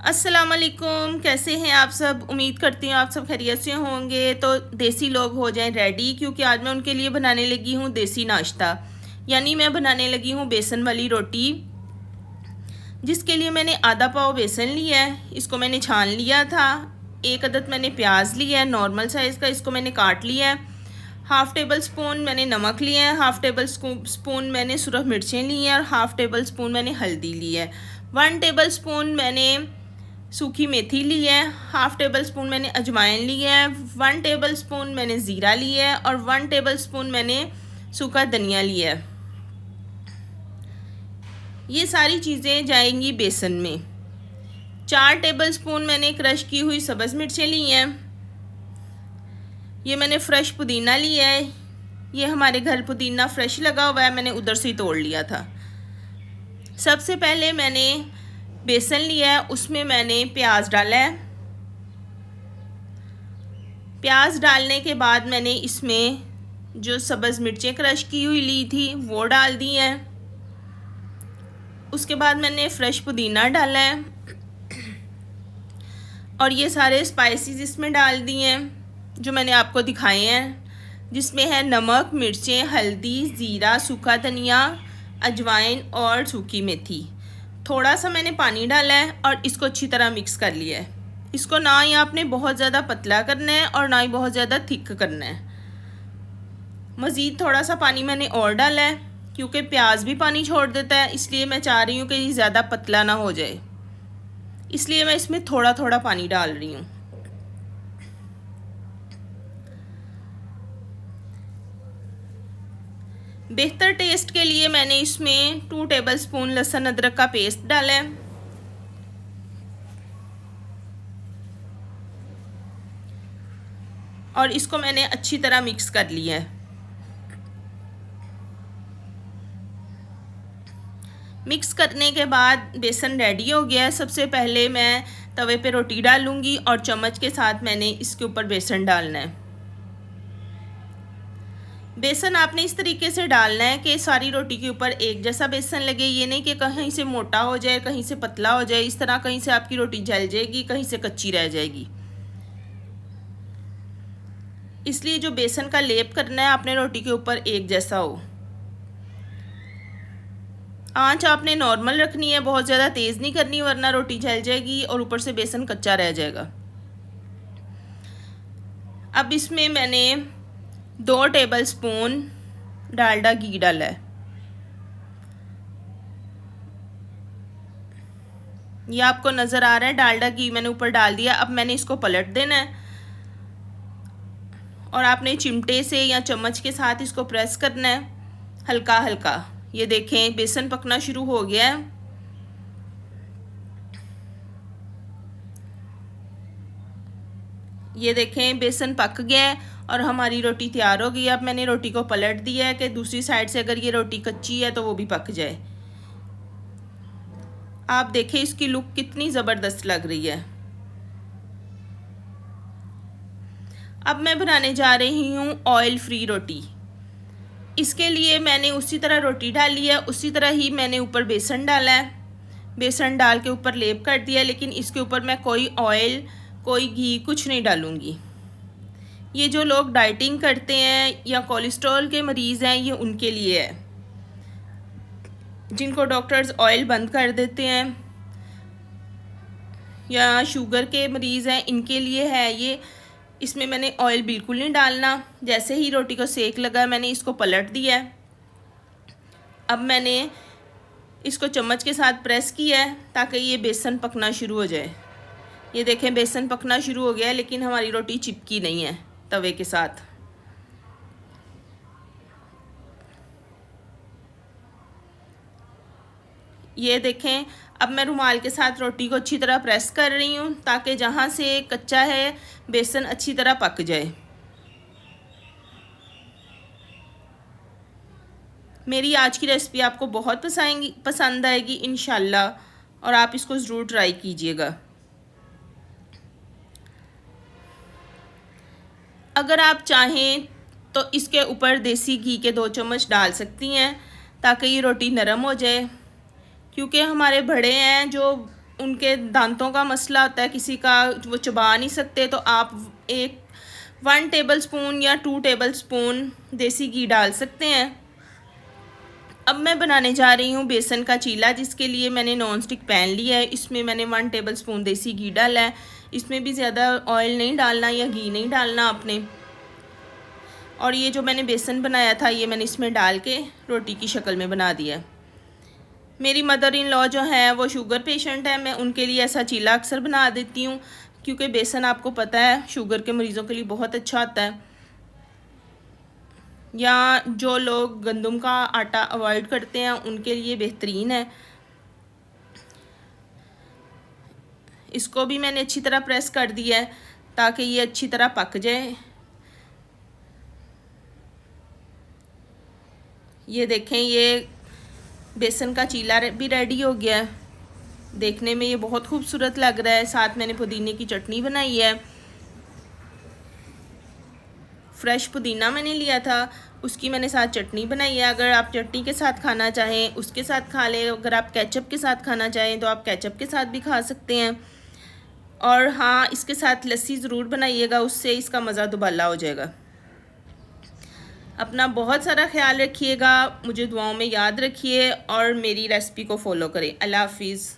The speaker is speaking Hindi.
अस्सलामुअलैकुम, कैसे हैं आप सब। उम्मीद करती हूँ आप सब खैरियत से होंगे। तो देसी लोग हो जाएं रेडी, क्योंकि आज मैं उनके लिए बनाने लगी हूँ देसी नाश्ता। यानी मैं बनाने लगी हूँ बेसन वाली रोटी, जिसके लिए मैंने आधा पाव बेसन लिया है। इसको मैंने छान लिया था। एक अदद मैंने प्याज लिया है नॉर्मल साइज़ का, इसको मैंने काट लिया है। हाफ़ टेबल स्पून मैंने नमक लिया है, हाफ़ टेबल स्पून मैंने सुरख मिर्चें ली हैं और हाफ़ टेबल स्पून मैंने हल्दी ली है। 1 टेबल स्पून मैंने सूखी मेथी ली है, हाफ़ टेबल स्पून मैंने अजवाइन ली है, 1 टेबल स्पून मैंने ज़ीरा लिया है और 1 टेबल स्पून मैंने सूखा धनिया लिया है। ये सारी चीज़ें जाएंगी बेसन में। 4 टेबल स्पून मैंने क्रश की हुई सब्ज़ मिर्चें ली हैं। ये मैंने फ़्रेश पुदीना लिया है। ये हमारे घर पुदीना फ़्रेश लगा हुआ है, मैंने उधर से ही तोड़ लिया था। सबसे पहले मैंने बेसन लिया है, उसमें मैंने प्याज डाला है। प्याज डालने के बाद मैंने इसमें जो सब्ज़ मिर्चें क्रश की हुई ली थी वो डाल दी हैं। उसके बाद मैंने फ़्रेश पुदीना डाला है और ये सारे स्पाइसेस इसमें डाल दिए हैं जो मैंने आपको दिखाए हैं, जिसमें है नमक, मिर्चें, हल्दी, ज़ीरा, सूखा धनिया, अजवाइन और सूखी मेथी। थोड़ा सा मैंने पानी डाला है और इसको अच्छी तरह मिक्स कर लिया है। इसको ना ही आपने बहुत ज़्यादा पतला करना है और ना ही बहुत ज़्यादा थिक करना है। मज़ीद थोड़ा सा पानी मैंने और डाला है, क्योंकि प्याज भी पानी छोड़ देता है, इसलिए मैं चाह रही हूँ कि ये ज़्यादा पतला ना हो जाए, इसलिए मैं इसमें थोड़ा थोड़ा पानी डाल रही हूँ। बेहतर टेस्ट के लिए मैंने इसमें 2 टेबल स्पून लहसुन अदरक का पेस्ट डाला है। और इसको मैंने अच्छी तरह मिक्स कर लिया है। मिक्स करने के बाद बेसन रेडी हो गया है। सबसे पहले मैं तवे पे रोटी डालूंगी और चम्मच के साथ मैंने इसके ऊपर बेसन डालना है। बेसन आपने इस तरीके से डालना है कि सारी रोटी के ऊपर एक जैसा बेसन लगे। ये नहीं कि कहीं से मोटा हो जाए, कहीं से पतला हो जाए। इस तरह कहीं से आपकी रोटी जल जाएगी, कहीं से कच्ची रह जाएगी। इसलिए जो बेसन का लेप करना है आपने रोटी के ऊपर एक जैसा हो। आंच आपने नॉर्मल रखनी है, बहुत ज़्यादा तेज़ नहीं करनी, वरना रोटी जल जाएगी और ऊपर से बेसन कच्चा रह जाएगा। अब इसमें मैंने 2 टेबल स्पून डालडा घी डाला है। ये आपको नज़र आ रहा है, डालडा घी मैंने ऊपर डाल दिया। अब मैंने इसको पलट देना है और आपने चिमटे से या चम्मच के साथ इसको प्रेस करना है हल्का हल्का। ये देखें बेसन पकना शुरू हो गया है। ये देखें बेसन पक गया है और हमारी रोटी तैयार हो गई है। अब मैंने रोटी को पलट दिया है कि दूसरी साइड से अगर ये रोटी कच्ची है तो वो भी पक जाए। आप देखें इसकी लुक कितनी ज़बरदस्त लग रही है। अब मैं बनाने जा रही हूँ ऑयल फ्री रोटी। इसके लिए मैंने उसी तरह रोटी डाली है, उसी तरह ही मैंने ऊपर बेसन डाला है। बेसन डाल के ऊपर लेप कर दिया, लेकिन इसके ऊपर मैं कोई ऑयल, कोई घी कुछ नहीं डालूँगी। ये जो लोग डाइटिंग करते हैं या कोलेस्ट्रॉल के मरीज़ हैं, ये उनके लिए है। जिनको डॉक्टर्स ऑयल बंद कर देते हैं या शुगर के मरीज़ हैं, इनके लिए है ये। इसमें मैंने ऑयल बिल्कुल नहीं डालना। जैसे ही रोटी को सेक लगा मैंने इसको पलट दिया है। अब मैंने इसको चम्मच के साथ प्रेस किया है ताकि ये बेसन पकना शुरू हो जाए। ये देखें बेसन पकना शुरू हो गया है, लेकिन हमारी रोटी चिपकी नहीं है तवे के साथ। ये देखें अब मैं रुमाल के साथ रोटी को अच्छी तरह प्रेस कर रही हूँ ताकि जहाँ से कच्चा है बेसन अच्छी तरह पक जाए। मेरी आज की रेसिपी आपको बहुत पसंद आएगी इंशाल्लाह, और आप इसको ज़रूर ट्राई कीजिएगा। अगर आप चाहें तो इसके ऊपर देसी घी के 2 चम्मच डाल सकती हैं ताकि ये रोटी नरम हो जाए, क्योंकि हमारे बड़े हैं जो उनके दांतों का मसला होता है, किसी का वो चबा नहीं सकते, तो आप 1 टेबलस्पून या 2 टेबलस्पून देसी घी डाल सकते हैं। अब मैं बनाने जा रही हूँ बेसन का चीला, जिसके लिए मैंने नॉन स्टिक पैन लिया है। इसमें मैंने 1 टेबलस्पून देसी घी डाला है। इसमें भी ज़्यादा ऑयल नहीं डालना या घी नहीं डालना आपने। और ये जो मैंने बेसन बनाया था ये मैंने इसमें डाल के रोटी की शक्ल में बना दिया है। मेरी मदर इन लॉ जो है वो शुगर पेशेंट है, मैं उनके लिए ऐसा चीला अक्सर बना देती हूँ, क्योंकि बेसन आपको पता है शुगर के मरीज़ों के लिए बहुत अच्छा होता है। या जो लोग गंदम का आटा अवॉइड करते हैं उनके लिए बेहतरीन है। इसको भी मैंने अच्छी तरह प्रेस कर दिया है ताकि ये अच्छी तरह पक जाए। ये देखें, ये बेसन का चीला भी रेडी हो गया है। देखने में ये बहुत खूबसूरत लग रहा है। साथ मैंने पुदीने की चटनी बनाई है। फ्रेश पुदीना मैंने लिया था, उसकी मैंने साथ चटनी बनाई है। अगर आप चटनी के साथ खाना चाहें उसके साथ खा लें। अगर आप केचप के साथ खाना चाहें तो आप केचप के साथ भी खा सकते हैं। और हाँ, इसके साथ लस्सी ज़रूर बनाइएगा, उससे इसका मज़ा दुबाला हो जाएगा। अपना बहुत सारा ख्याल रखिएगा, मुझे दुआओं में याद रखिए और मेरी रेसिपी को फॉलो करें। अल्लाह हाफिज़।